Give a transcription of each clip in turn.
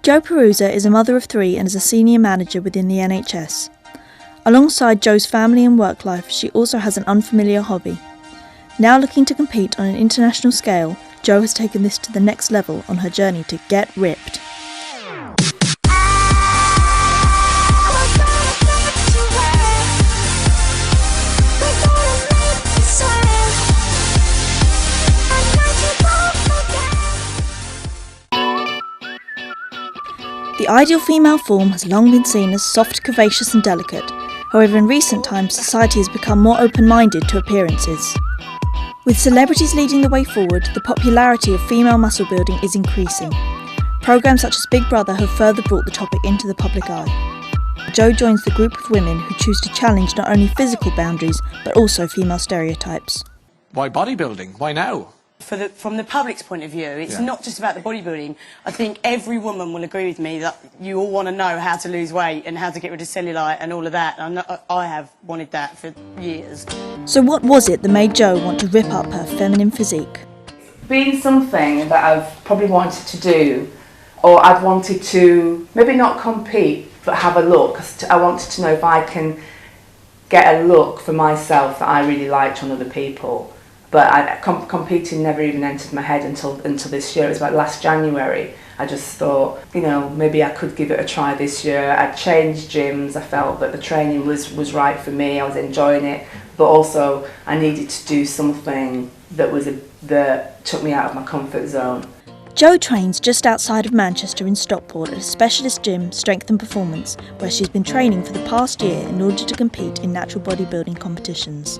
Jo Perruzza is a mother of 3 and is a senior manager within the NHS. Alongside Jo's family and work life, she also has an unfamiliar hobby. Now looking to compete on an international scale, Jo has taken this to the next level on her journey to get ripped. The ideal female form has long been seen as soft, curvaceous and delicate. However, in recent times, society has become more open-minded to appearances. With celebrities leading the way forward, the popularity of female muscle building is increasing. Programmes such as Big Brother have further brought the topic into the public eye. Jo joins the group of women who choose to challenge not only physical boundaries, but also female stereotypes. Why bodybuilding? Why now? From the public's point of view, it's not just about the bodybuilding. I think every woman will agree with me that you all want to know how to lose weight and how to get rid of cellulite and all of that. And I have wanted that for years. So what was it that made Jo want to rip up her feminine physique? Being something that I've probably wanted to do, or I've wanted to maybe not compete, but have a look. I wanted to know if I can get a look for myself that I really liked on other people. But competing never even entered my head until this year. It was like last January. I just thought, maybe I could give it a try this year. I'd changed gyms. I felt that the training was right for me. I was enjoying it, but also I needed to do something that took me out of my comfort zone. Jo trains just outside of Manchester in Stockport at a specialist gym, Strength and Performance, where she's been training for the past year in order to compete in natural bodybuilding competitions.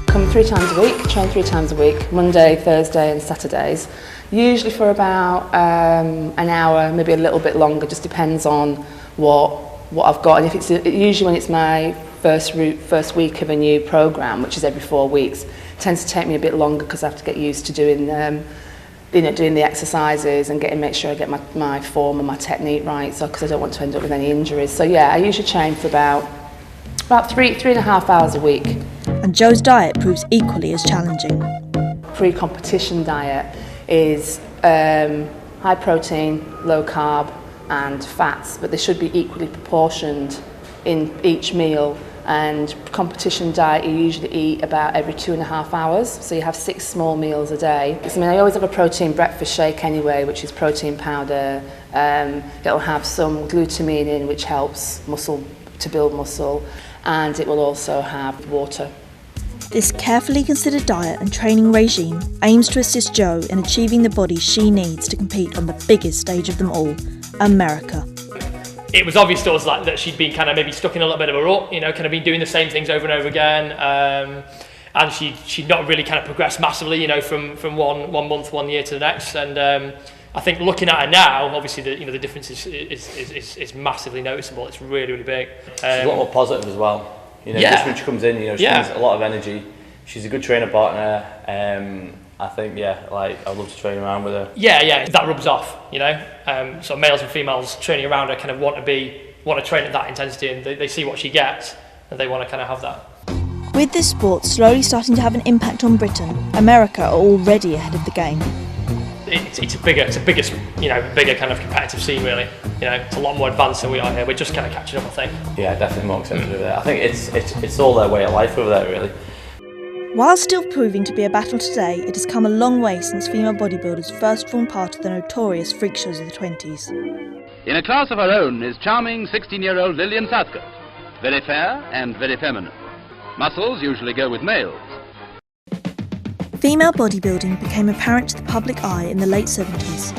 Come 3 times a week, train 3 times a week, Monday, Thursday and Saturdays. Usually for about an hour, maybe a little bit longer, just depends on what I've got. And if it's usually when it's my first week of a new programme, which is every 4 weeks, it tends to take me a bit longer because I have to get used to doing doing the exercises and make sure I get my form and my technique right, because I don't want to end up with any injuries. So yeah, I usually train for about 3.5 hours a week. And Jo's diet proves equally as challenging. Pre-competition diet is high protein, low carb and fats, but they should be equally proportioned in each meal. And competition diet, you usually eat about every 2.5 hours, so you have 6 small meals a day. I always have a protein breakfast shake anyway, which is protein powder. It'll have some glutamine in, which helps to build muscle, and it will also have water. This carefully considered diet and training regime aims to assist Jo in achieving the body she needs to compete on the biggest stage of them all, America. It was obvious to us that she'd been kind of maybe stuck in a little bit of a rut, kind of been doing the same things over and over again, and she'd not really kind of progressed massively, from one month, 1 year to the next. And I think looking at her now, obviously the difference is massively noticeable. It's really, really big. She's a lot more positive as well. Just when she comes in, she has a lot of energy. She's a good trainer partner. I think, I'd love to train around with her. Yeah, that rubs off, So males and females training around her kind of want to train at that intensity, and they see what she gets, and they want to kind of have that. With this sport slowly starting to have an impact on Britain, America are already ahead of the game. It's a bigger kind of competitive scene, really. It's a lot more advanced than we are here. We're just kind of catching up, I think. Yeah, definitely more accepted over there. I think it's all their way of life over there, really. While still proving to be a battle today, it has come a long way since female bodybuilders first formed part of the notorious freak shows of the 20s. In a class of her own is charming 16-year-old Lillian Southcote, very fair and very feminine. Muscles usually go with males. Female bodybuilding became apparent to the public eye in the late 70s.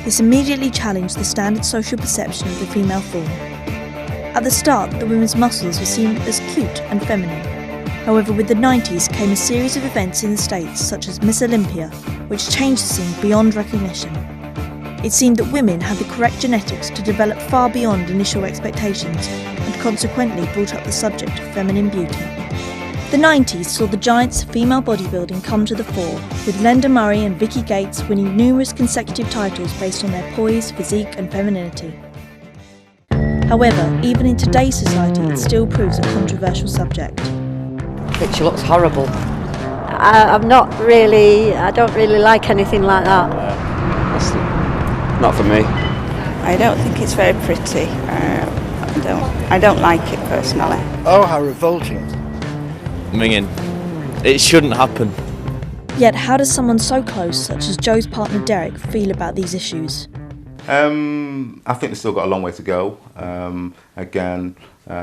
This immediately challenged the standard social perception of the female form. At the start, the women's muscles were seen as cute and feminine. However, with the 90s came a series of events in the States, such as Miss Olympia, which changed the scene beyond recognition. It seemed that women had the correct genetics to develop far beyond initial expectations, and consequently brought up the subject of feminine beauty. The 90s saw the giants of female bodybuilding come to the fore, with Lenda Murray and Vicky Gates winning numerous consecutive titles based on their poise, physique and femininity. However, even in today's society, it still proves a controversial subject. She looks horrible. I don't really like anything like that. That's not for me. I don't think it's very pretty. I don't like it personally. Oh, how revolting. Minging. It shouldn't happen. Yet how does someone so close, such as Joe's partner Derek, feel about these issues? I think they've still got a long way to go. Again,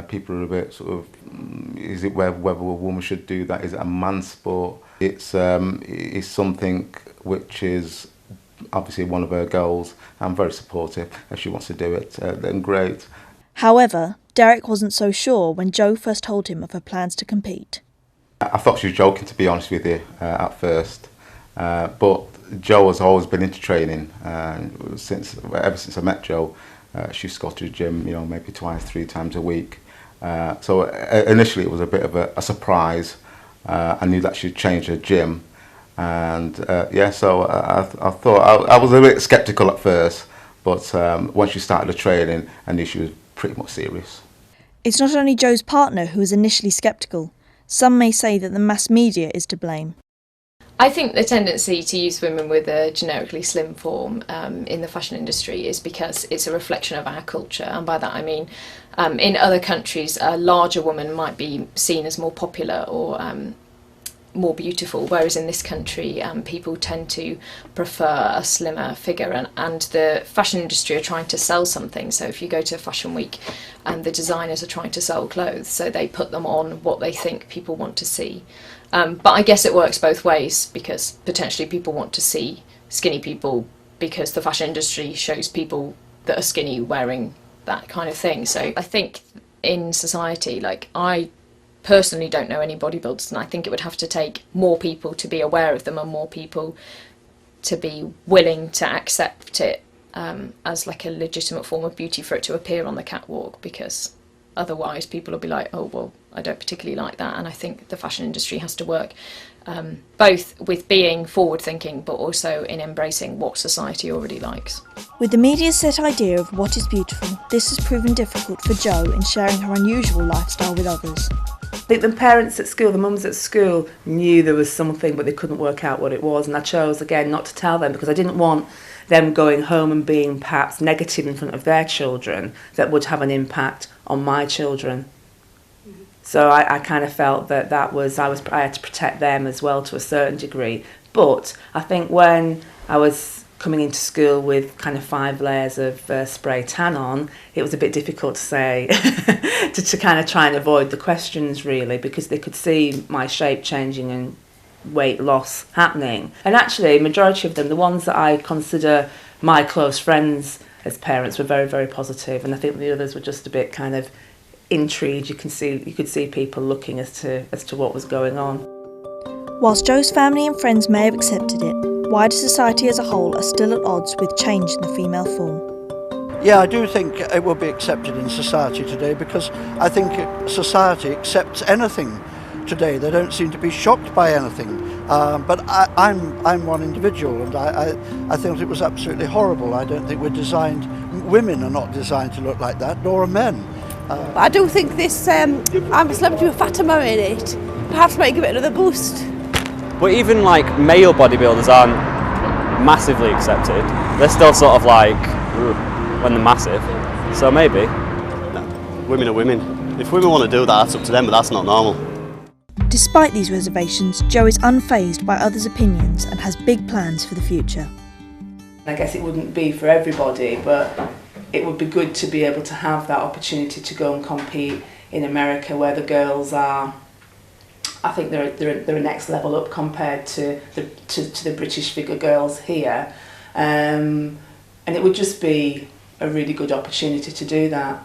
people are a bit sort of, is it whether a woman should do that? Is it a man's sport? It's something which is obviously one of her goals. I'm very supportive. If she wants to do it, then great. However, Derek wasn't so sure when Joe first told him of her plans to compete. I thought she was joking, to be honest with you, at first. But Jo has always been into training. Ever since I met Jo, she used to go to the gym, maybe 2-3 times a week. So initially it was a bit of a surprise. I knew that she'd changed her gym. And so I thought, I was a bit sceptical at first. But once she started the training, I knew she was pretty much serious. It's not only Joe's partner who was initially sceptical. Some may say that the mass media is to blame. I think the tendency to use women with a generically slim form in the fashion industry is because it's a reflection of our culture, and by that I mean in other countries a larger woman might be seen as more popular or more beautiful, whereas in this country people tend to prefer a slimmer figure, and the fashion industry are trying to sell something. So if you go to Fashion Week, the designers are trying to sell clothes, so they put them on what they think people want to see. But I guess it works both ways, because potentially people want to see skinny people because the fashion industry shows people that are skinny wearing that kind of thing. So I think in society, I personally don't know any bodybuilders, and I think it would have to take more people to be aware of them and more people to be willing to accept it as a legitimate form of beauty for it to appear on the catwalk, because otherwise people will be like, oh well, I don't particularly like that. And I think the fashion industry has to work both with being forward thinking but also in embracing what society already likes. With the media's set idea of what is beautiful, this has proven difficult for Jo in sharing her unusual lifestyle with others. I think the parents at school, the mums at school, knew there was something but they couldn't work out what it was, and I chose again not to tell them because I didn't want them going home and being perhaps negative in front of their children that would have an impact on my children. So I kind of felt that I had to protect them as well to a certain degree. But I think when I was coming into school with kind of 5 layers of spray tan on, it was a bit difficult to say, to kind of try and avoid the questions really, because they could see my shape changing and weight loss happening. And actually, majority of them, the ones that I consider my close friends as parents, were very, very positive, and I think the others were just a bit kind of intrigued. You could see people looking as to what was going on. Whilst Joe's family and friends may have accepted it, wider society as a whole are still at odds with change in the female form. Yeah, I do think it will be accepted in society today, because I think society accepts anything today. They don't seem to be shocked by anything. But I'm one individual, and I think it was absolutely horrible. I don't think women are not designed to look like that, nor are men. I do think this I'm a celebrity with Fatima in it perhaps might give it another boost. But even male bodybuilders aren't massively accepted. They're still sort of when they're massive. So maybe. No, women are women. If women want to do that, that's up to them, but that's not normal. Despite these reservations, Jo is unfazed by others' opinions and has big plans for the future. I guess it wouldn't be for everybody, but it would be good to be able to have that opportunity to go and compete in America, where the girls are, I think they're a next level up compared to the British figure girls here, and it would just be a really good opportunity to do that.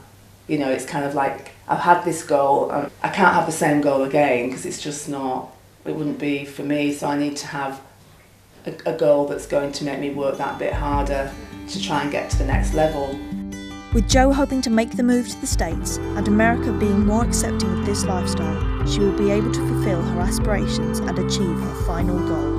It's kind of like, I've had this goal, I can't have the same goal again, because it's just not, it wouldn't be for me, so I need to have a goal that's going to make me work that bit harder to try and get to the next level. With Jo hoping to make the move to the States and America being more accepting of this lifestyle, she will be able to fulfil her aspirations and achieve her final goal.